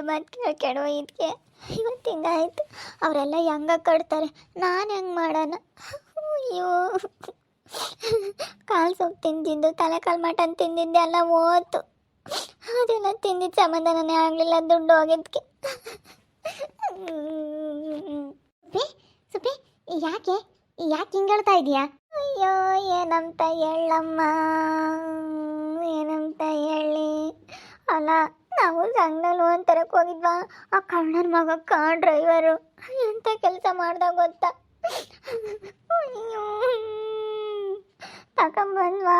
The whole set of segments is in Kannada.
ಮಾತು ಕೇಳ್ಕೊಡು ಇದಕ್ಕೆ ಇವತ್ತು ಹಿಂಗಾಯ್ತು. ಅವರೆಲ್ಲ ಹೆಂಗ ಕಟ್ತಾರೆ, ನಾನು ಹೆಂಗೆ ಮಾಡೋಣ? ಅಯ್ಯೋ, ಕಾಲು ಸೊಪ್ಪು ತಿಂದಿದ್ದು, ತಲೆಕಾಲು ಮಟನ್ ತಿಂದಿದ್ದೆ ಎಲ್ಲ ಹೋತು. ಅದೆಲ್ಲ ತಿಂದಿದ್ದು ಸಮಾಧಾನನೇ ಆಗಲಿಲ್ಲ, ದುಡ್ಡು ಹೋಗಿದ್ದಕ್ಕೆ. ಸುಪಿ ಸುಪಿ, ಯಾಕೆ ಯಾಕೆ ಹಿಂಗೆ ಹೇಳ್ತಾ ಇದೀಯಾ? ಅಯ್ಯೋ, ಏನಂತ ಹೇಳಮ್ಮ, ಏನಂತ ಹೇಳಿ. ಅಲ್ಲ, ನಾವು ಸಂಘದಲ್ಲಿ ಒಂಥರಕ್ಕೆ ಹೋಗಿದ್ವಾ, ಆ ಕಳ್ಳನ ಮಗ ಡ್ರೈವರು ಎಂಥ ಕೆಲಸ ಮಾಡ್ದಾಗ ಗೊತ್ತಾ? ಅಯ್ಯೋ, ತಗೊಂಬಂದ್ವಾ,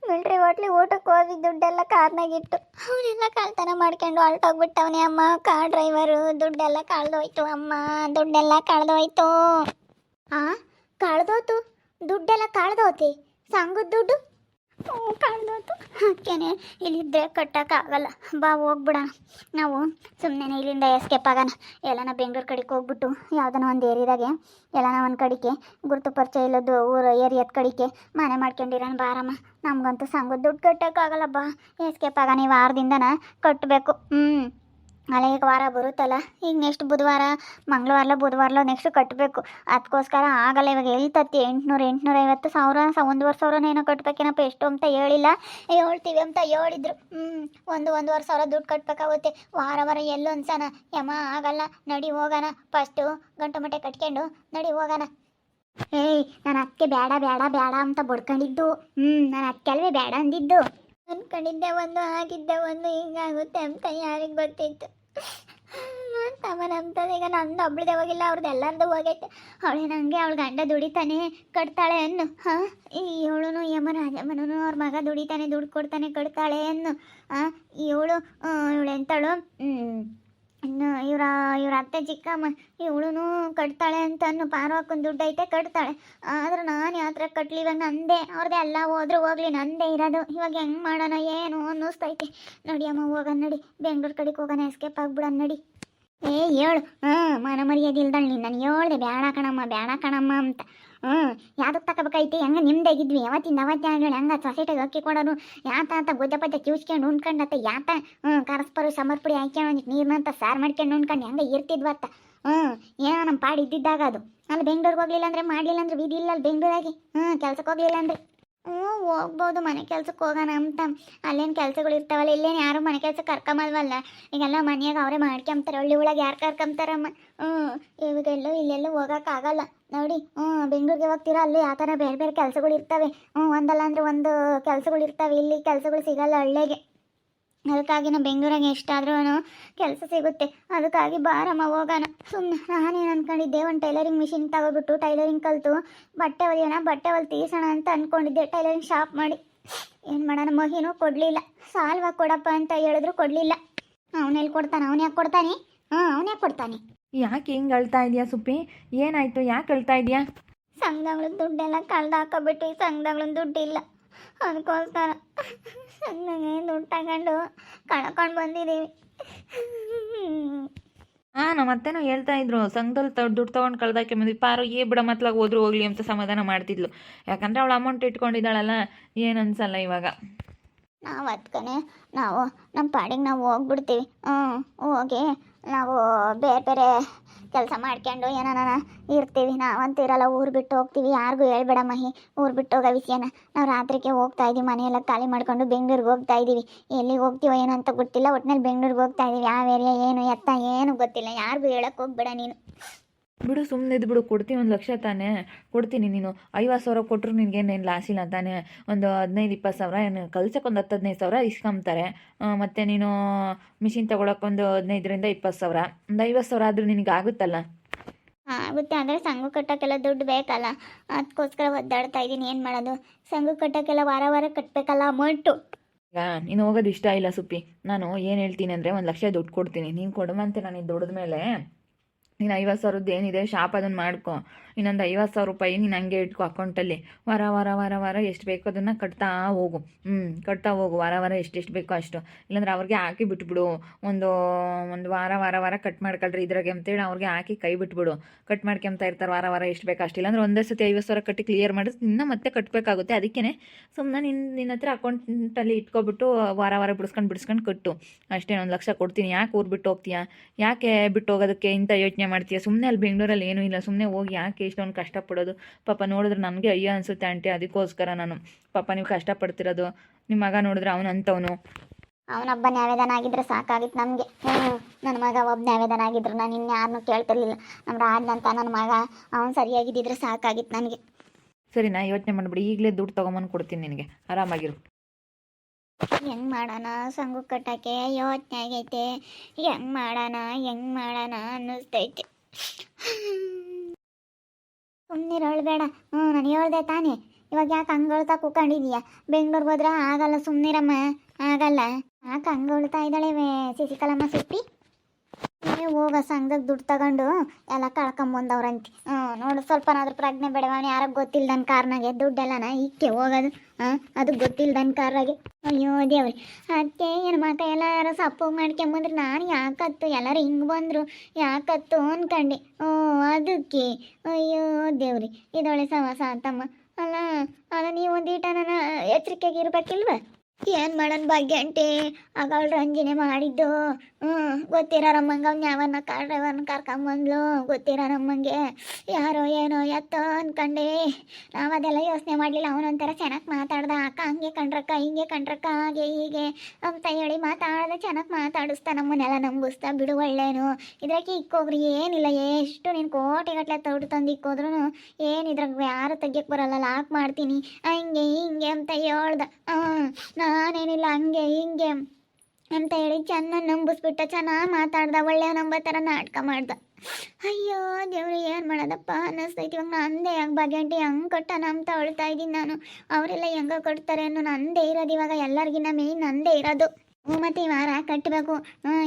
ಮಿಲ್ಟ್ರಿ ಹೋಟ್ಲಿಗೆ ಊಟಕ್ಕೆ ಹೋಗಿ ದುಡ್ಡೆಲ್ಲ ಕಾರ್ನಾಗಿಟ್ಟು ಅವನೆಲ್ಲ ಕಳ್ತನ ಮಾಡ್ಕೊಂಡು ಹೊರಟೋಗ್ಬಿಟ್ಟವನೇ ಅಮ್ಮ. ಡ್ರೈವರು ದುಡ್ಡೆಲ್ಲ ಕಳೆದೋಯ್ತು ಅಮ್ಮ, ದುಡ್ಡೆಲ್ಲ ಕಳೆದೋಯ್ತು. ಕಳೆದೋತು? ದುಡ್ಡೆಲ್ಲ ಕಳೆದೋತಿ? ಸಂಘದ ದುಡ್ಡು ಕಳೆದೋತು. ಅದಕ್ಕೇನೆ ಇಲ್ಲಿದ್ದರೆ ಕಟ್ಟೋಕ್ಕಾಗಲ್ಲ, ಬಾ ಹೋಗ್ಬಿಡ. ನಾವು ಸುಮ್ಮನೆ ಇಲ್ಲಿಂದ ಎಸ್ಕೇಪ್ ಆಗೋಣ. ಎಲ್ಲನ ಬೆಂಗಳೂರು ಕಡೆಗೆ ಹೋಗ್ಬಿಟ್ಟು ಯಾವುದನ್ನ ಒಂದು ಏರಿಯಾದಾಗೆ ಎಲ್ಲನ ಒಂದು ಕಡೆಗೆ ಗುರುತು ಪರಿಚಯ ಇಲ್ಲದ್ದು ಊರು ಏರಿಯಾದ ಕಡೆಗೆ ಮನೆ ಮಾಡ್ಕೊಂಡಿರೋಣ ಬಾರಮ್ಮ. ನಮಗಂತೂ ಸಂಘದ ದುಡ್ಡು ಕಟ್ಟೋಕ್ಕಾಗಲ್ಲ, ಬಾ ಎಸ್ಕೇಪ್ ಆಗೋಣ. ಈ ವಾರದಿಂದನ ಕಟ್ಟಬೇಕು. ಅಲ್ಲ, ಈಗ ವಾರ ಬರುತ್ತಲ್ಲ, ಈಗ ನೆಕ್ಸ್ಟ್ ಬುಧವಾರ, ಮಂಗಳವಾರಲ ಬುಧವಾರಲ ನೆಕ್ಸ್ಟ್ ಕಟ್ಟಬೇಕು. ಅದಕ್ಕೋಸ್ಕರ ಆಗಲ್ಲ. ಇವಾಗ ಎಲ್ಲಿ ತತ್ತಿ 800 850 ಸಾವಿರ, 1,500 ಏನೋ ಕಟ್ಟಬೇಕೇನಪ್ಪ. ಎಷ್ಟು ಅಂತ ಹೇಳಿಲ್ಲ, ಹೇಳ್ತೀವಿ ಅಂತ ಹೇಳಿದ್ರು. ಒಂದೂವರೆ ಸಾವಿರ ದುಡ್ಡು ಕಟ್ಟಬೇಕಾಗುತ್ತೆ. ವಾರ ಎಲ್ಲೂ ಅನ್ಸೋಣ. ಯಮ್ಮ ಆಗಲ್ಲ, ನಡಿ ಹೋಗೋಣ. ಫಸ್ಟು ಗಂಟು ಮಟ್ಟೆ ಕಟ್ಕೊಂಡು ನಡಿ ಹೋಗೋಣ. ಏಯ್, ನಾನು ಅದಕ್ಕೆ ಬೇಡ ಬೇಡ ಬೇಡ ಅಂತ ಬಡ್ಕೊಂಡಿದ್ದು. ನಾನು ಅದಕ್ಕೆಲ್ವೇ ಬೇಡ ಅಂದಿದ್ದು. ಅಂದ್ಕೊಂಡಿದ್ದೆ ಒಂದು, ಆಗಿದ್ದೆ ಒಂದು, ಹಿಂಗಾಗುತ್ತೆ ಅಂತ ಯಾರಿಗೆ ಗೊತ್ತಿತ್ತು? ತಮ್ಮನಂತದ ಈಗ ನಂದು ಒಬ್ಳದೇ ಹೋಗಿಲ್ಲ, ಅವ್ರದ್ದು ಎಲ್ಲರದು ಹೋಗೈತೆ. ಅವಳೆ ನನಗೆ ಅವಳ ಗಂಡ ದುಡಿತಾನೆ ಕಟ್ತಾಳೆ ಅನ್ನು. ಇವಳು ಯಮರಾಜಮ್ಮನೂ ಅವ್ರ ಮಗ ದುಡಿತಾನೆ, ದುಡ್ಡು ಕೊಡ್ತಾನೆ ಕಟ್ತಾಳೆ ಅನ್ನು. ಇವಳೆಂತಳು ಇನ್ನು ಇವ್ರ ಅತ್ತೆ ಚಿಕ್ಕಮ್ಮ ಇವಳು ಕಟ್ತಾಳೆ ಅಂತ ಅನ್ನು. ಪಾರ್ವಕ್ಕನ ದುಡ್ಡು ಐತೆ ಕಟ್ತಾಳೆ. ಆದ್ರೆ ನಾನು ಯಾವ ಥರ ಕಟ್ಲಿ? ಇವಾಗ ನಂದೇ, ಅವ್ರದ್ದೇ ಎಲ್ಲ ಹೋದ್ರೂ ಹೋಗ್ಲಿ, ನಂದೇ ಇರೋದು. ಇವಾಗ ಹೆಂಗೆ ಮಾಡೋಣ ಏನು ಅನ್ನಿಸ್ತೈತೆ. ನಡಿ ಅಮ್ಮ, ಹೋಗೋಣ ನಡಿ, ಬೆಂಗಳೂರು ಕಡೆಗೆ ಹೋಗೋಣ, ಎಸ್ಕೇಪ್ ಆಗ್ಬಿಡೋಣ ನಡಿ. ಹೇಳು. ಮನ ಮರ್ಯಾದೆ ಇಲ್ದಳು ನೀನು. ನಾನು ಹೇಳ್ದೆ ಬೇಡ ಕಣಮ್ಮ, ಬೇಡ ಕಣಮ್ಮ ಅಂತ. ಯಾವ್ದಕ್ಕೆ ತಗೋಬೇಕೈತಿ? ಹೆಂಗೆ ನಿಮ್ದಾಗಿದ್ವಿ ಯಾವತ್ತಿಂದ ಅವತ್ತೇ ಆಗಲಿ. ಹಂಗೆ ಸೊಸೈಟಿಗೆ ಅಕ್ಕಿ ಕೊಡೋರು ಯಾತ ಅಂತ ಗುದ್ದಪತ್ತೆ ಕಿವಿಸ್ಕೊಂಡು ಉಣ್ಕೊಂಡತ್ತ ಯಾತ. ಕರಸ್ಪರು ಸಮರ್ಪಡಿ ಹಾಕ್ಕೊಂಡು ನೀರಿನಂತ ಸಾರು ಮಾಡ್ಕೊಂಡು ಉಣ್ಕೊಂಡು ಹೆಂಗೆ ಇರ್ತಿದ್ವತ್ತ. ಏನೋ ನಮ್ಮ ಪಾಡು ಇದ್ದಿದ್ದಾಗ ಅದು. ಅಲ್ಲಿ ಬೆಂಗಳೂರಿಗೆ ಹೋಗ್ಲಿಲ್ಲ ಅಂದರೆ, ಮಾಡಲಿಲ್ಲ ಅಂದರೆ ವಿಧಿ ಇಲ್ಲ ಅಲ್ಲಿ ಬೆಂಗಳೂರಾಗಿ. ಕೆಲ್ಸಕ್ಕೆ ಹೋಗ್ಲಿಲ್ಲ ಅಂದರೆ ಹೋಗ್ಬೋದು, ಮನೆ ಕೆಲ್ಸಕ್ಕೆ ಹೋಗೋಣ ಅಂತ. ಅಲ್ಲೇನು ಕೆಲಸಗಳು ಇರ್ತಾವಲ್ಲ, ಇಲ್ಲೇನು ಯಾರು ಮನೆ ಕೆಲಸ ಕರ್ಕೊಂಬಲ್ವಲ್ಲ. ಈಗೆಲ್ಲ ಮನೆಯಾಗ ಅವರೇ ಮಾಡ್ಕೊಂತಾರೆ. ಹಳ್ಳಿ ಒಳಗೆ ಯಾರು ಕರ್ಕೊಂತಾರಮ್ಮ? ಇವಾಗೆಲ್ಲೋ ಇಲ್ಲೆಲ್ಲೂ ಹೋಗೋಕ್ಕಾಗಲ್ಲ ನೋಡಿ. ಬೆಂಗಳೂರಿಗೆ ಹೋಗ್ತೀರಾ, ಅಲ್ಲಿ ಆ ಥರ ಬೇರೆ ಬೇರೆ ಕೆಲಸಗಳು ಇರ್ತವೆ. ಒಂದಲ್ಲ ಅಂದರೆ ಒಂದು ಕೆಲಸಗಳು ಇರ್ತವೆ. ಇಲ್ಲಿ ಕೆಲಸಗಳು ಸಿಗಲ್ಲ ಹಳ್ಳಿಗೆ. ಅದಕ್ಕಾಗಿ ನಾವು ಬೆಂಗಳೂರಾಗೆ ಎಷ್ಟಾದ್ರೂ ಕೆಲಸ ಸಿಗುತ್ತೆ. ಅದಕ್ಕಾಗಿ ಬಾರಮ್ಮ ಹೋಗೋಣ. ಸುಮ್ಮನೆ ನಾನೇನು ಅಂದ್ಕೊಂಡಿದ್ದೆ, ಒಂದು ಟೈಲರಿಂಗ್ ಮಿಷಿನ್ ತಗೋಬಿಟ್ಟು ಟೈಲರಿಂಗ್ ಕಲಿತು ಬಟ್ಟೆ ಹೊಲಿಯೋಣ, ಬಟ್ಟೆ ಹೊಲಿ ತೀರ್ಸೋಣ ಅಂತ ಅಂದ್ಕೊಂಡಿದ್ದೆ. ಟೈಲರಿಂಗ್ ಶಾಪ್ ಮಾಡಿ ಏನು ಮಾಡೋಣ? ಮಹಿನೂ ಕೊಡಲಿಲ್ಲ. ಸಾಲ್ವಾಗ ಕೊಡಪ್ಪ ಅಂತ ಹೇಳಿದ್ರು ಕೊಡಲಿಲ್ಲ. ಅವನೆಲ್ಲಿ ಕೊಡ್ತಾನೆ? ಅವನು ಯಾಕೆ ಕೊಡ್ತಾನೆ? ಅವನೇ ಕೊಡ್ತಾನೆ. ಯಾಕೆ ಹಿಂಗೆ ಅಳ್ತಾ ಇದೆಯಾ ಸುಪ್ಪಿ? ಏನಾಯಿತು? ಯಾಕೆ ಅಳ್ತಾ ಇದೆಯಾ? ಸಂಘಗಳ ದುಡ್ಡೆಲ್ಲ ಕಳ್ದು ಹಾಕೋಬಿಟ್ಟು ಈ ಸಂಘಗಳ ದುಡ್ಡಿಲ್ಲ, ಅದಕ್ಕೋಸ್ಕರ ನನಗೆ ದುಡ್ಡು ತಗೊಂಡು ಕಳ್ಕೊಂಡು ಬಂದಿದ್ದೀವಿ. ನಮ್ಮ ಅತ್ತೆನೂ ಹೇಳ್ತಾ ಇದ್ರು, ಸಂಘದಲ್ಲಿ ದುಡ್ಡು ತೊಗೊಂಡು ಕಳ್ದಾಕೆ ಬಂದ್ವಿ. ಪಾರು ಬಿಡ ಮತ್ಲಾಗ ಹೋದ್ರೂ ಹೋಗ್ಲಿ ಅಂತ ಸಮಾಧಾನ ಮಾಡ್ತಿದ್ಲು. ಯಾಕಂದರೆ ಅವಳು ಅಮೌಂಟ್ ಇಟ್ಕೊಂಡಿದ್ದಾಳಲ್ಲ, ಏನು ಅನ್ಸಲ್ಲ ಇವಾಗ. ನಾವು ಅದಕ್ಕನೆ ನಾವು ನಮ್ಮ ಪಾಡಿಗೆ ನಾವು ಹೋಗ್ಬಿಡ್ತೀವಿ. ಹೋಗಿ ನಾವು ಬೇರೆ ಬೇರೆ ಕೆಲಸ ಮಾಡ್ಕೊಂಡು ಏನಾನ ಇರ್ತೀವಿ. ನಾವಂತಿರಲ್ಲ, ಊರು ಬಿಟ್ಟು ಹೋಗ್ತೀವಿ. ಯಾರಿಗೂ ಹೇಳ್ಬೇಡ ಮಹಿ, ಊರು ಬಿಟ್ಟು ಹೋಗೋ ವಿಷಯನ. ನಾವು ರಾತ್ರಿಗೆ ಹೋಗ್ತಾ ಇದ್ದೀವಿ, ಮನೆಯೆಲ್ಲ ಖಾಲಿ ಮಾಡ್ಕೊಂಡು ಬೆಂಗಳೂರಿಗೆ ಹೋಗ್ತಾ ಇದ್ದೀವಿ. ಎಲ್ಲಿಗೆ ಹೋಗ್ತೀವೋ ಏನೋ ಅಂತ ಗೊತ್ತಿಲ್ಲ, ಒಟ್ಟಿನಲ್ಲಿ ಬೆಂಗಳೂರಿಗೆ ಹೋಗ್ತಾ ಇದ್ದೀವಿ. ಯಾವ ಏರಿಯಾ ಏನು ಎತ್ತ ಏನು ಗೊತ್ತಿಲ್ಲ. ಯಾರಿಗೂ ಹೇಳಕ್ಕೆ ಹೋಗ್ಬೇಡ ನೀನು. ಬಿಡು, ಸುಮ್ಮನೆ ಇದು ಬಿಡು. ಕೊಡ್ತೀನಿ, 1,00,000 ತಾನೇ ಕೊಡ್ತೀನಿ. ನೀನು 50,000 ಕೊಟ್ಟರು ನಿನಗೇನೇನು ಲಾಸ್ ಇಲ್ಲ ತಾನೇ. ಒಂದು 15-20 ಸಾವಿರ ಏನು ಕಲ್ಸಕ್ಕೆ ಒಂದು 10-15 ಸಾವಿರ ಇಸ್ಕೊಂತಾರೆ. ಮತ್ತು ನೀನು ಮಿಷಿನ್ ತೊಗೊಳಕ್ಕೆ ಒಂದು 15-20 ಸಾವಿರ, ಒಂದು 50,000 ಆದರೂ ನಿನಗೆ ಆಗುತ್ತಲ್ಲ. ಆಗುತ್ತೆ, ಅಂದರೆ ಸಂಘ ಕಟ್ಟೋಕ್ಕೆಲ್ಲ ದುಡ್ಡು ಬೇಕಲ್ಲ, ಅದಕ್ಕೋಸ್ಕರ ಒದ್ದಾಡ್ತಾ ಇದ್ದೀನಿ. ಏನು ಮಾಡೋದು? ಸಂಘ ಕಟ್ಟೋಕ್ಕೆಲ್ಲ ವಾರ ವಾರ ಕಟ್ಟಬೇಕಲ್ಲ ಅಮೌಂಟು. ಈಗ ನೀನು ಹೋಗೋದು ಇಷ್ಟ ಇಲ್ಲ ಸುಪ್ಪಿ. ನಾನು ಏನು ಹೇಳ್ತೀನಿ ಅಂದರೆ 1,00,000 ದುಡ್ಡು ಕೊಡ್ತೀನಿ, ನೀನು ಕೊಡುವಂತೆ ನಾನು ದುಡ್ದ ಮೇಲೆ ನೀನು 50,000 ಏನಿದೆ ಶಾಪ್ ಅದನ್ನು ಮಾಡ್ಕೊ. ಇನ್ನೊಂದು 50,000 ನೀನು ಹಂಗೆ ಇಟ್ಕೊ ಅಕೌಂಟಲ್ಲಿ. ವಾರ ವಾರ ವಾರ ವಾರ ಎಷ್ಟು ಬೇಕೋ ಅದನ್ನು ಕಟ್ತಾ ಹೋಗು. ಕಟ್ತಾ ಹೋಗು ವಾರ ವಾರ ಎಷ್ಟೆಷ್ಟು ಬೇಕೋ ಅಷ್ಟು. ಇಲ್ಲಾಂದ್ರೆ ಅವ್ರಿಗೆ ಹಾಕಿ ಬಿಟ್ಬಿಡು. ಒಂದು ಒಂದು ವಾರ ವಾರ ವಾರ ಕಟ್ ಮಾಡ್ಕೊಳ್ರಿ ಇದ್ರಾಗೆ ಅಂತೇಳಿ ಅವ್ರಿಗೆ ಹಾಕಿ ಕೈ ಬಿಟ್ಬಿಡು. ಕಟ್ ಮಾಡ್ಕೊಂತ ಇರ್ತಾರೆ ವಾರ ವಾರ ಎಷ್ಟು ಬೇಕು ಅಷ್ಟು. ಇಲ್ಲಾಂದ್ರೆ ಒಂದೇ ಸತಿ 50,000 ಕಟ್ಟಿ ಕ್ಲಿಯರ್ ಮಾಡಿದ್ರೆ ನಿನ್ನ ಮತ್ತೆ ಕಟ್ಟಬೇಕಾಗುತ್ತೆ. ಅದಕ್ಕೇ ಸುಮ್ಮನೆ ನಿನ್ನ ಹತ್ರ ಅಕೌಂಟಲ್ಲಿ ಇಟ್ಕೊಬಿಟ್ಟು ವಾರ ವಾರ ಬಿಡಿಸ್ಕೊಂಡು ಕಟ್ಟು ಅಷ್ಟೇ. 1,00,000 ಕೊಡ್ತೀನಿ. ಯಾಕೆ ಊರು ಬಿಟ್ಟು ಹೋಗ್ತೀಯಾ? ಯಾಕೆ ಬಿಟ್ಟು ಹೋಗೋದಕ್ಕೆ ಇಂಥ ಯೋಚನೆ ಮಾಡ್ತೀಯಾ? ಸುಮ್ಮನೆ ಅಲ್ಲಿ ಬೆಂಗಳೂರಲ್ಲಿ ಏನೂ ಇಲ್ಲ, ಸುಮ್ಮನೆ ಹೋಗಿ ಯಾಕೆ ಇಷ್ಟೊಂದು ಕಷ್ಟಪಡೋದು? ಪಾಪ ನೋಡಿದ್ರೆ ನನಗೆ ಅಯ್ಯೋ ಅನಿಸುತ್ತೆ ಆಂಟಿ. ಅದಕ್ಕೋಸ್ಕರ ನಾನು ಪಾಪ ನೀವು ಕಷ್ಟಪಡ್ತಿರೋದು. ನಿಮ್ಮ ಮಗ ನೋಡಿದ್ರೆ ಅವನು ಅಂಥವನು. ಅವನೊಬ್ಬ ನ್ಯಾವೇದನ ಆಗಿದ್ರೆ ಸಾಕಾಗಿತ್ತು ನಮಗೆ. ನನ್ನ ಮಗ ಒಬ್ಬ ನ್ಯಾವೇದನ ಆಗಿದ್ರು ನಾನು ಇನ್ಯಾರನ್ನೂ ಕೇಳ್ತಿರ್ಲಿಲ್ಲ. ನಮ್ಮ ರಾಜ್ನಂತ ನನ್ನ ಮಗ ಅವನು ಸರಿಯಾಗಿದ್ದಿದ್ರೆ ಸಾಕಾಗಿತ್ತು ನನಗೆ. ಸರಿ, ನಾ ಯೋಚನೆ ಮಾಡಿಬಿಡಿ. ಈಗಲೇ ದುಡ್ಡು ತೊಗೊಂಬಂದು ಕೊಡ್ತೀನಿ ನಿನಗೆ. ಆರಾಮಾಗಿರು. ಹೆಂಗೆ ಮಾಡೋಣ ಸಂಗು ಕಟ್ಟಕ್ಕೆ ಯೋಚನೆ ಆಗೈತೆ. ಹೆಂಗೆ ಮಾಡೋಣ ಅನ್ನಿಸ್ತೈತೆ. ಸುಮ್ಮನೆ ಹೇಳ್ಬೇಡ. ನಾನು ಹೇಳ್ದೆ ತಾನೇ. ಇವಾಗ ಯಾಕೆ ಹಂಗಳ್ತಾ ಕೂಕೊಂಡಿದೀಯ? ಬೆಂಗ್ಳೂರ್ಗೆ ಹೋದ್ರೆ ಆಗಲ್ಲ, ಸುಮ್ಮನಿರಮ್ಮ, ಆಗಲ್ಲ. ಯಾಕೆ ಹಂಗಳ್ತಾ ಇದ್ದಾಳೆ ಶಶಿಕಲಮ್ಮ ಸುಟ್ಟಿ? ಹೋಗ ಸಂಘದಾಗ ದುಡ್ಡು ತಗೊಂಡು ಎಲ್ಲ ಕಳ್ಕೊಂಬಂದವ್ರಂತೆ. ನೋಡು, ಸ್ವಲ್ಪನಾದ್ರೂ ಪ್ರಜ್ಞೆ ಬೇಡವ? ಅವನು ಯಾರಿಗೆ ಗೊತ್ತಿಲ್ದನ್ ಕಾರ್ನಾಗೆ ದುಡ್ಡೆಲ್ಲನ ಇಕ್ಕೆ ಹೋಗೋದು. ಅದು ಗೊತ್ತಿಲ್ದನ್ ಕಾರ್ನಾಗೆ. ಅಯ್ಯೋ ದೇವ್ರಿ, ಅದಕ್ಕೆ ಏನು ಮಕ್ಕ ಎಲ್ಲಾರು ಸಪ್ಪು ಮಾಡ್ಕೊಂಬಂದ್ರೆ ನಾನು ಯಾಕತ್ತು ಎಲ್ಲರೂ ಹಿಂಗೆ ಬಂದರು ಯಾಕತ್ತು ಅನ್ಕಂಡೆ. ಅದಕ್ಕೆ ಅಯ್ಯೋ ದೇವ್ರಿ, ಇದೊಳೆ ಸವಾಸ ಅಂತಮ್ಮ. ಅಲ್ಲ ನೀವು ಒಂದೀಟ ನನ್ನ ಎಚ್ಚರಿಕೆಗೆ ಇರ್ಬೇಕಿಲ್ವ? ಏನು ಮಾಡೋಣ ಭಾಗ್ಯ ಅಂಟಿ, ಆಗಳ ರಂಜನೆ ಮಾಡಿದ್ದು. ಗೊತ್ತಿರೋ ನಮ್ಮಂಗೆ ಅವ್ನು ಯಾವನ್ನ ಡ್ರೈವರ್ನ ಕರ್ಕೊಂಬಂದ್ಲು. ಗೊತ್ತಿರೋ ನಮ್ಮಂಗೆ ಯಾರೋ ಏನೋ ಎತ್ತೋ ಅನ್ಕಂಡೆ. ನಾವು ಅದೆಲ್ಲ ಯೋಚನೆ ಮಾಡಲಿಲ್ಲ. ಅವನೊಂಥರ ಚೆನ್ನಾಗಿ ಮಾತಾಡ್ದ. ಅಕ್ಕ ಹಂಗೆ ಕಂಡ್ರಕ್ಕ, ಹಿಂಗೆ ಕಂಡ್ರಕ್ಕ, ಹಾಗೆ ಹೀಗೆ ಅಂತ ಹೇಳಿ ಮಾತಾಡ್ದೆ. ಚೆನ್ನಾಗಿ ಮಾತಾಡಿಸ್ತಾ ನಮ್ಮನ್ನೆಲ್ಲ ನಂಬಿಸ್ತಾ. ಬಿಡು ಒಳ್ಳೇನು. ಇದ್ರಾಗೆ ಇಕ್ಕೋಗ್ರಿ ಏನಿಲ್ಲ. ಎಷ್ಟು ನೀನು ಕೋಟಿಗಟ್ಟಲೆ ತೌಡು ತಂದು ಇಕ್ಕೋದ್ರೂ ಏನಿದ್ರಾಗ ಯಾರು ತೆಗಿಯಕ್ಕೆ ಬರಲ್ಲ. ಲಾಕ್ ಮಾಡ್ತೀನಿ ಹಂಗೆ ಹಿಂಗೆ ಅಂತ ಹೇಳ್ದ. ನಾನೇನಿಲ್ಲ ಹಂಗೆ ಹಿಂಗೆ ಅಂತ ಹೇಳಿ ಚೆನ್ನಾಗಿ ನಂಬಿಸ್ಬಿಟ್ಟ. ಚೆನ್ನಾಗಿ ಮಾತಾಡ್ದ. ಒಳ್ಳೆಯ ನಂಬ ಥರ ನಾಟಕ ಮಾಡ್ದ. ಅಯ್ಯೋ ದೇವ್ರಿ, ಏನು ಮಾಡೋದಪ್ಪ ಅನ್ನಿಸ್ತೈತಿ. ಇವಾಗ ನಂದೇ ಹೆಂಗೆ ಭಾಗ್ಯಂಟಿ ಹೆಂಗೆ ಕಟ್ಟ ನಂಬ್ತಾ ಹೊಳ್ತಾ ಇದ್ದೀನಿ ನಾನು. ಅವರೆಲ್ಲ ಹೆಂಗೆ ಕಟ್ತಾರೆ ಅನ್ನೋ ನಂದೇ ಇರೋದು. ಇವಾಗ ಎಲ್ಲರಿಗಿನ್ನ ಮೇಯ್ನ್ ನಂದೇ ಇರೋದು. ಮತ್ತು ಈ ವಾರ ಕಟ್ಟಬೇಕು.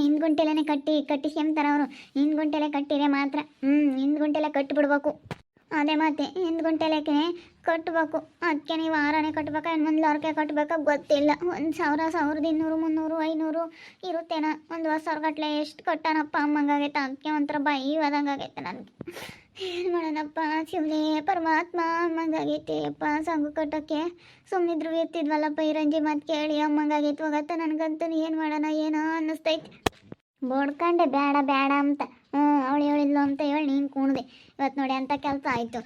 ಹಿಂದ್ಗುಂಟೆಲೇ ಕಟ್ಟಿಸ್ಕೊಂತಾರೆ ಅವರು. ಹಿಂದ್ಗುಂಟೆಲೆ ಕಟ್ಟಿರೆ ಮಾತ್ರ. ಹಿಂದ್ಗುಂಟೆಲೆ ಕಟ್ಟಿಬಿಡ್ಬೇಕು. ಅದೇ ಮತ್ತೆ ಹಿಂದ್ಗುಂಟೆಲೆಕೆ ಕಟ್ಟಬೇಕು. ಅದಕ್ಕೆ ನೀವು ವಾರನೇ ಕಟ್ಬೇಕಾ ಇನ್ನೊಂದು ವಾರಕ್ಕೆ ಕಟ್ಟಬೇಕಾ ಗೊತ್ತಿಲ್ಲ. 1,000, 1,200, 300, 500 ಇರುತ್ತೇನ. 1,000 ಗಟ್ಟಲೆ ಎಷ್ಟು ಕಟ್ಟನಪ್ಪ ಅಮ್ಮಂಗಾಗೈತೆ. ಅದಕ್ಕೆ ಒಂಥರ ಬೈವಾದಂಗಾಗೈತೆ ನನಗೆ. ಏನು ಮಾಡೋಣಪ್ಪ ಶಿವನೇ ಪರಮಾತ್ಮ ಅಮ್ಮಂಗಾಗೈತೆ ಅಪ್ಪ. ಸಂಗು ಕಟ್ಟೋಕ್ಕೆ ಸುಮ್ಮನಿದ್ರು ಇರ್ತಿದ್ವಲ್ಲಪ್ಪ ಈ ರಂಜಿ ಮಾತು ಕೇಳಿ. ಅಮ್ಮಂಗಾಗೈತೆ ಹೋಗತ್ತ. ನನಗಂತೂ ಏನು ಮಾಡೋಣ ಏನೋ ಅನ್ನಿಸ್ತೈತೆ. ಬೋಡ್ಕಂಡೆ ಬೇಡ ಅಂತ. ಅವಳು ಹೇಳಿದ್ಲು ಅಂತ ಹೇಳಿ ನೀನು ಕೂಣದೆ. ಇವತ್ತು ನೋಡಿ ಅಂತ ಕೆಲಸ ಆಯಿತು.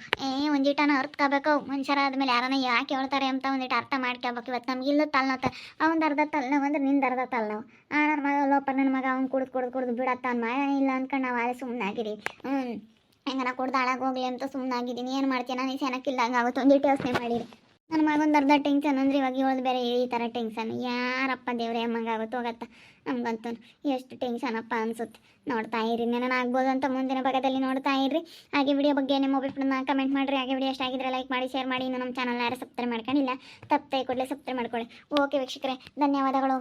ಒಂದಿಟನ ಅರ್ತ್ಕೋಬೇಕು. ಮನುಷ್ಯರಾದ್ಮೇಲೆ ಯಾರನ್ನ ಯಾಕೆ ಹೇಳ್ತಾರೆ ಅಂತ ಒಂದಿಟ್ಟು ಅರ್ಥ ಮಾಡ್ಕೋಬೇಕು. ಇವತ್ತು ನಮಗಿಲ್ಲೂ ತಲೆನೋವು. ಅವನ ಅರ್ಧ ತಲೆನೋವು ಅಂದ್ರೆ ನಿಂದು ಅರ್ಧ ತಲೆನೋವು. ನನ್ನ ಮಗ ಲೋಪ, ನನ್ನ ಮಗ ಅವ್ನು ಕುಡ್ದು ಬಿಡತ್ತ ಅನ್ನ ಇಲ್ಲ ಅಂದ್ಕೊಂಡು ನಾವು ಅದೇ ಸುಮ್ಮನೆ ಆಗಿದ್ದೀವಿ. ಹೆಂಗನ ಕುಡ್ದು ಹಾಳಾಗೋಗ್ಲಿ ಅಂತ ಸುಮ್ಮನೆ ಆಗಿದ್ದೀನಿ. ಏನು ಮಾಡ್ತೀನಿ ನಾನು? ಸೆನಕ್ಕಿಲ್ದಂಗೆ ಆಗುತ್ತೆ. ಒಂದಿಟ್ಟು ಯೋಚನೆ ಮಾಡಿರಿ. ನನ್ನ ಮಗೊಂದು ಅರ್ಧ ಟೆನ್ಷನ್ ಅಂದರೆ ಇವಾಗ ಹೇಳೋದು ಬೇರೆ ಈ ಥರ ಟೆನ್ಷನ್. ಯಾರಪ್ಪ ದೇವ್ರೆ ಅಮ್ಮಂಗಾಗುತ್ತೆ ಹೋಗತ್ತಾ. ನಮ್ಗಂತೂ ಎಷ್ಟು ಟೆನ್ಷನಪ್ಪ ಅನಿಸುತ್ತೆ. ನೋಡ್ತಾ ಇರಿ, ಆಗ್ಬೋದು ಅಂತ ಮುಂದಿನ ಭಾಗದಲ್ಲಿ ನೋಡ್ತಾ ಇರ್ರಿ. ಹಾಗೆ ವಿಡಿಯೋ ಬಗ್ಗೆ ನಿಮ್ಮ ಒಬ್ಬರನ್ನ ಕಮೆಂಟ್ ಮಾಡಿರಿ. ಹಾಗೆ ವಿಡಿಯೋ ಇಷ್ಟ ಆಗಿದ್ರೆ ಲೈಕ್ ಮಾಡಿ, ಶೇರ್ ಮಾಡಿ. ಇನ್ನು ನಮ್ಮ ಚಾನಲ್ ಯಾರು ಸಬ್ಸ್ಕ್ರೈಬ್ ಮಾಡ್ಕೊಂಡಿಲ್ಲ ತಪ್ಪೇ ಕೂಡಲೇ ಸಬ್ಸ್ಕ್ರೈಬ್ ಮಾಡ್ಕೊಳ್ಳಿ. ಓಕೆ ವೀಕ್ಷಕರೇ, ಧನ್ಯವಾದಗಳು.